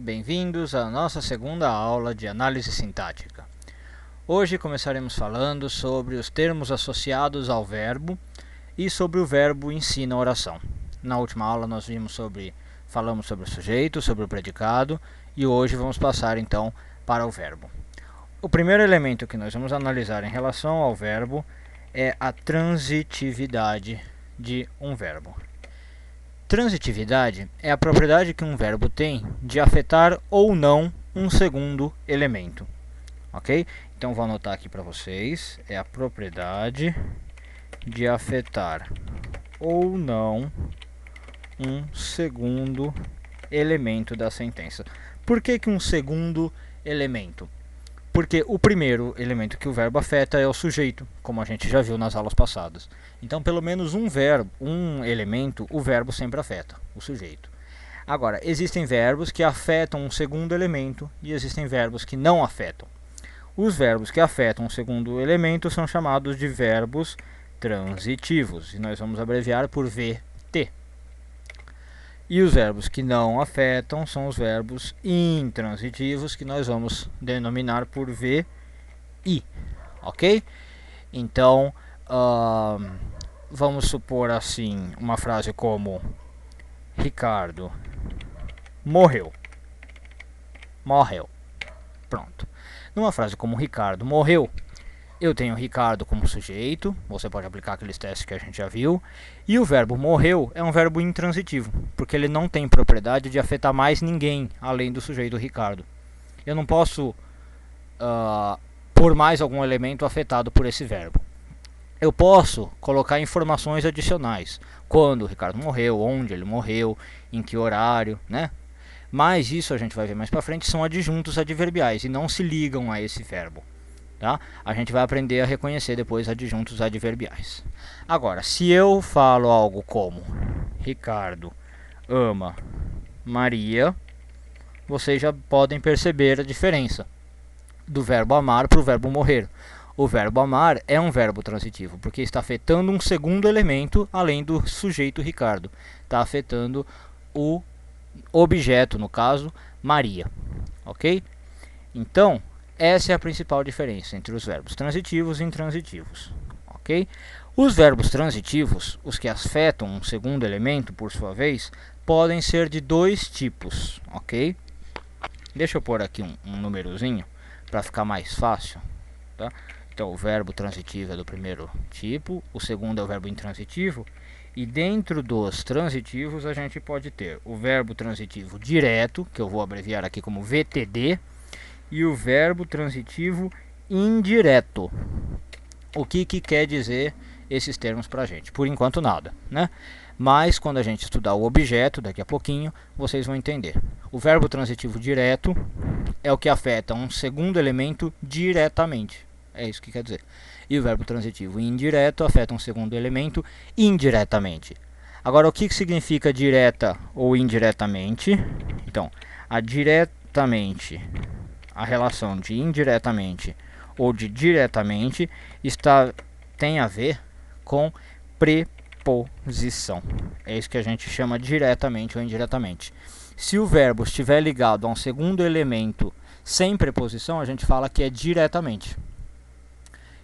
Bem-vindos à nossa segunda aula de análise sintática. Hoje começaremos falando sobre os termos associados ao verbo e sobre o verbo em si na oração. Na última aula nós falamos sobre o sujeito, sobre o predicado e hoje vamos passar então para o verbo. O primeiro elemento que nós vamos analisar em relação ao verbo é a transitividade de um verbo. Transitividade é a propriedade que um verbo tem de afetar ou não um segundo elemento, ok? Então vou anotar aqui para vocês, é a propriedade de afetar ou não um segundo elemento da sentença. Por que um segundo elemento? Porque o primeiro elemento que o verbo afeta é o sujeito, como a gente já viu nas aulas passadas. Então, pelo menos um elemento, o verbo sempre afeta, o sujeito. Agora, existem verbos que afetam um segundo elemento e existem verbos que não afetam. Os verbos que afetam um segundo elemento são chamados de verbos transitivos, e nós vamos abreviar por VT. E os verbos que não afetam são os verbos intransitivos, que nós vamos denominar por VI, ok? Então, vamos supor assim, uma frase como Ricardo morreu. Pronto. Numa frase como Ricardo morreu, eu tenho Ricardo como sujeito, você pode aplicar aqueles testes que a gente já viu, e o verbo morreu é um verbo intransitivo, porque ele não tem propriedade de afetar mais ninguém além do sujeito Ricardo. Eu não posso pôr mais algum elemento afetado por esse verbo. Eu posso colocar informações adicionais, quando o Ricardo morreu, onde ele morreu, em que horário, né? Mas isso a gente vai ver mais pra frente, são adjuntos adverbiais e não se ligam a esse verbo. Tá? A gente vai aprender a reconhecer depois adjuntos adverbiais. Agora, se eu falo algo como Ricardo ama Maria, vocês já podem perceber a diferença do verbo amar para o verbo morrer. O verbo amar é um verbo transitivo, porque está afetando um segundo elemento além do sujeito Ricardo. Está afetando o objeto, no caso, Maria. Ok? Então, essa é a principal diferença entre os verbos transitivos e intransitivos, ok? Os verbos transitivos, os que afetam um segundo elemento, por sua vez, podem ser de dois tipos, ok? Deixa eu pôr aqui um númerozinho para ficar mais fácil, tá? Então, o verbo transitivo é do primeiro tipo, o segundo é o verbo intransitivo, e dentro dos transitivos a gente pode ter o verbo transitivo direto, que eu vou abreviar aqui como VTD, e o verbo transitivo indireto. O que quer dizer esses termos pra gente? Por enquanto nada, né? Mas quando a gente estudar o objeto, daqui a pouquinho, vocês vão entender. O verbo transitivo direto é o que afeta um segundo elemento diretamente. É isso que quer dizer. E o verbo transitivo indireto afeta um segundo elemento indiretamente. Agora, o que significa direta ou indiretamente? Então, a relação de indiretamente ou de diretamente tem a ver com preposição. É isso que a gente chama diretamente ou indiretamente. Se o verbo estiver ligado a um segundo elemento sem preposição, a gente fala que é diretamente.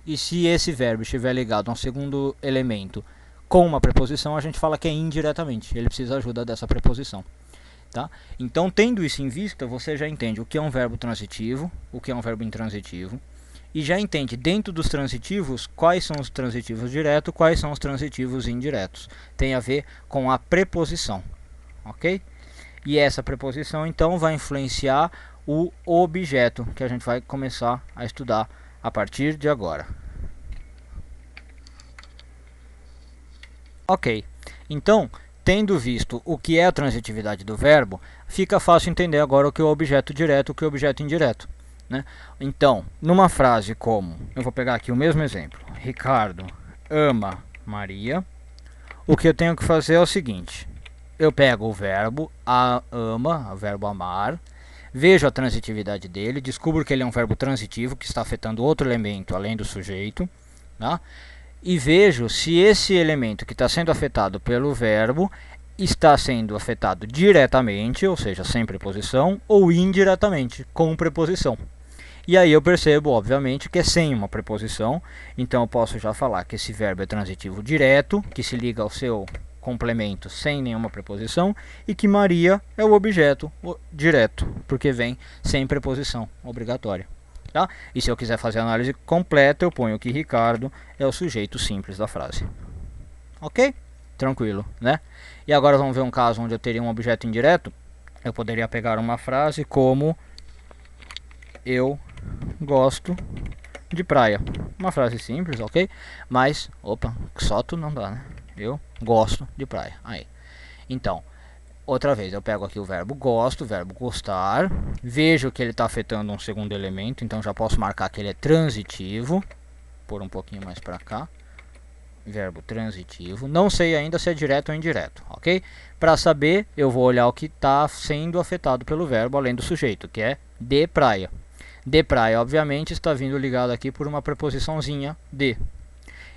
E se esse verbo estiver ligado a um segundo elemento com uma preposição, a gente fala que é indiretamente. Ele precisa da ajuda dessa preposição. Tá? Então, tendo isso em vista, você já entende o que é um verbo transitivo, o que é um verbo intransitivo, e já entende dentro dos transitivos quais são os transitivos diretos, quais são os transitivos indiretos. Tem a ver com a preposição, ok? E essa preposição, então, vai influenciar o objeto, que a gente vai começar a estudar a partir de agora. Ok, então, tendo visto o que é a transitividade do verbo, fica fácil entender agora o que é o objeto direto e o que é o objeto indireto, né? Então, numa frase como, eu vou pegar aqui o mesmo exemplo, Ricardo ama Maria, o que eu tenho que fazer é o seguinte, eu pego o verbo ama, o verbo amar, vejo a transitividade dele, descubro que ele é um verbo transitivo, que está afetando outro elemento além do sujeito, tá? E vejo se esse elemento que está sendo afetado pelo verbo está sendo afetado diretamente, ou seja, sem preposição, ou indiretamente, com preposição. E aí eu percebo, obviamente, que é sem uma preposição, então eu posso já falar que esse verbo é transitivo direto, que se liga ao seu complemento sem nenhuma preposição, e que Maria é o objeto direto, porque vem sem preposição obrigatória. Tá? E se eu quiser fazer a análise completa, eu ponho que Ricardo é o sujeito simples da frase. Ok? Tranquilo, né? E agora vamos ver um caso onde eu teria um objeto indireto. Eu poderia pegar uma frase como: eu gosto de praia. Uma frase simples, ok? Mas, opa, só tu não dá, né? Eu gosto de praia. Aí. Então, outra vez, eu pego aqui o verbo gosto, o verbo gostar. Vejo que ele está afetando um segundo elemento, então já posso marcar que ele é transitivo. Por um pouquinho mais para cá. Verbo transitivo. Não sei ainda se é direto ou indireto, ok? Para saber, eu vou olhar o que está sendo afetado pelo verbo, além do sujeito, que é de praia. De praia, obviamente, está vindo ligado aqui por uma preposiçãozinha de.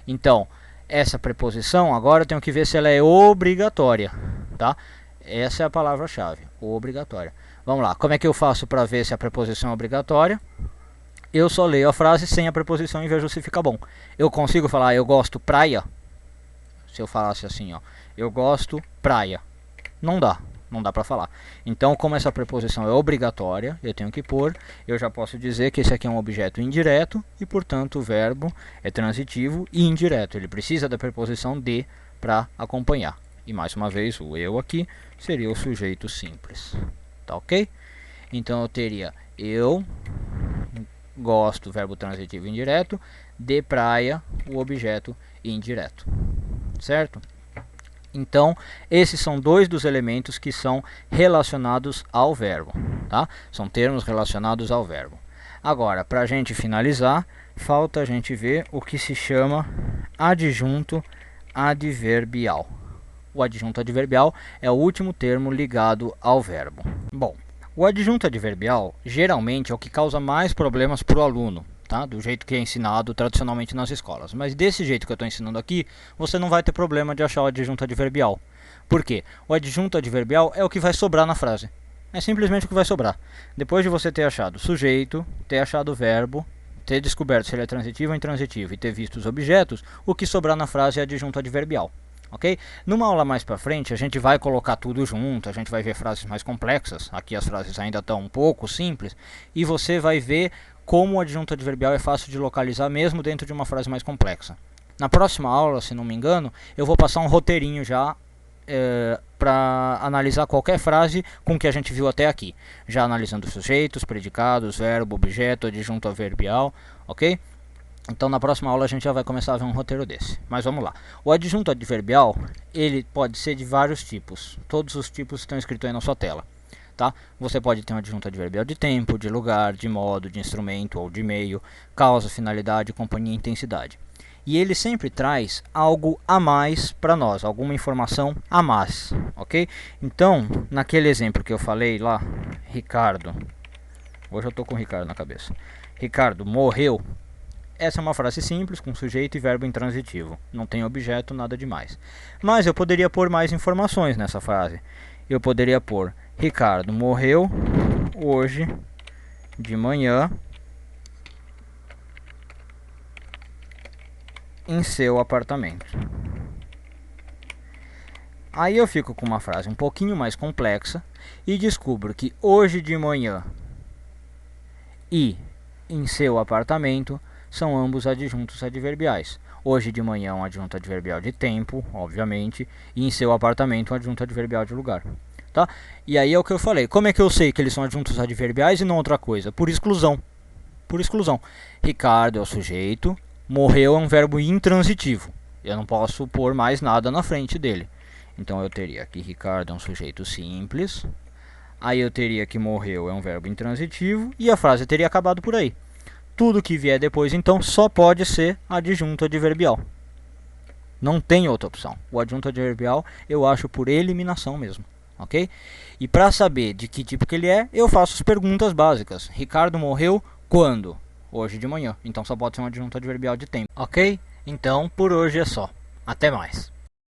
Então, essa preposição, agora eu tenho que ver se ela é obrigatória, tá? Essa é a palavra-chave, obrigatória. Vamos lá, como é que eu faço para ver se a preposição é obrigatória? Eu só leio a frase sem a preposição e vejo se fica bom. Eu consigo falar eu gosto praia? Se eu falasse assim, ó, eu gosto praia. Não dá. Não dá para falar. Então, como essa preposição é obrigatória, eu tenho que pôr, eu já posso dizer que esse aqui é um objeto indireto e, portanto, o verbo é transitivo e indireto. Ele precisa da preposição de para acompanhar. E, mais uma vez, o eu aqui seria o sujeito simples. Tá ok? Então, eu teria eu gosto, verbo transitivo indireto, de praia, o objeto indireto. Certo? Então, esses são dois dos elementos que são relacionados ao verbo, tá? São termos relacionados ao verbo. Agora, para a gente finalizar, falta a gente ver o que se chama adjunto adverbial. O adjunto adverbial é o último termo ligado ao verbo. Bom, o adjunto adverbial geralmente é o que causa mais problemas para o aluno. Tá? Do jeito que é ensinado tradicionalmente nas escolas. Mas desse jeito que eu estou ensinando aqui, você não vai ter problema de achar o adjunto adverbial. Por quê? O adjunto adverbial é o que vai sobrar na frase. É simplesmente o que vai sobrar. Depois de você ter achado sujeito, ter achado verbo, ter descoberto se ele é transitivo ou intransitivo e ter visto os objetos, o que sobrar na frase é adjunto adverbial. Ok? Numa aula mais para frente, a gente vai colocar tudo junto, a gente vai ver frases mais complexas. Aqui as frases ainda estão um pouco simples. E você vai ver como o adjunto adverbial é fácil de localizar mesmo dentro de uma frase mais complexa. Na próxima aula, se não me engano, eu vou passar um roteirinho já para analisar qualquer frase com o que a gente viu até aqui. Já analisando sujeitos, predicados, verbo, objeto, adjunto adverbial, ok? Então na próxima aula a gente já vai começar a ver um roteiro desse. Mas vamos lá. O adjunto adverbial, ele pode ser de vários tipos. Todos os tipos estão escritos aí na sua tela. Tá? Você pode ter um adjunto adverbial de tempo, de lugar, de modo, de instrumento ou de meio, causa, finalidade, companhia e intensidade. E ele sempre traz algo a mais para nós, alguma informação a mais, ok? Então, naquele exemplo que eu falei lá, Ricardo, hoje eu estou com o Ricardo na cabeça, Ricardo morreu. Essa é uma frase simples, com sujeito e verbo intransitivo, não tem objeto, nada demais. Mas eu poderia pôr mais informações nessa frase. Eu poderia pôr: Ricardo morreu hoje de manhã em seu apartamento. Aí eu fico com uma frase um pouquinho mais complexa e descubro que hoje de manhã e em seu apartamento são ambos adjuntos adverbiais. Hoje de manhã um adjunto adverbial de tempo, obviamente, e em seu apartamento um adjunto adverbial de lugar. Tá? E aí é o que eu falei. Como é que eu sei que eles são adjuntos adverbiais e não outra coisa? Por exclusão. Por exclusão. Ricardo é o sujeito, morreu é um verbo intransitivo. Eu não posso pôr mais nada na frente dele. Então eu teria que Ricardo é um sujeito simples. Aí eu teria que morreu é um verbo intransitivo e a frase teria acabado por aí. Tudo que vier depois, então, só pode ser adjunto adverbial. Não tem outra opção. O adjunto adverbial eu acho por eliminação mesmo. Ok? E para saber de que tipo que ele é, eu faço as perguntas básicas. Ricardo morreu quando? Hoje de manhã. Então só pode ser um adjunto adverbial de tempo. Ok? Então, por hoje é só. Até mais.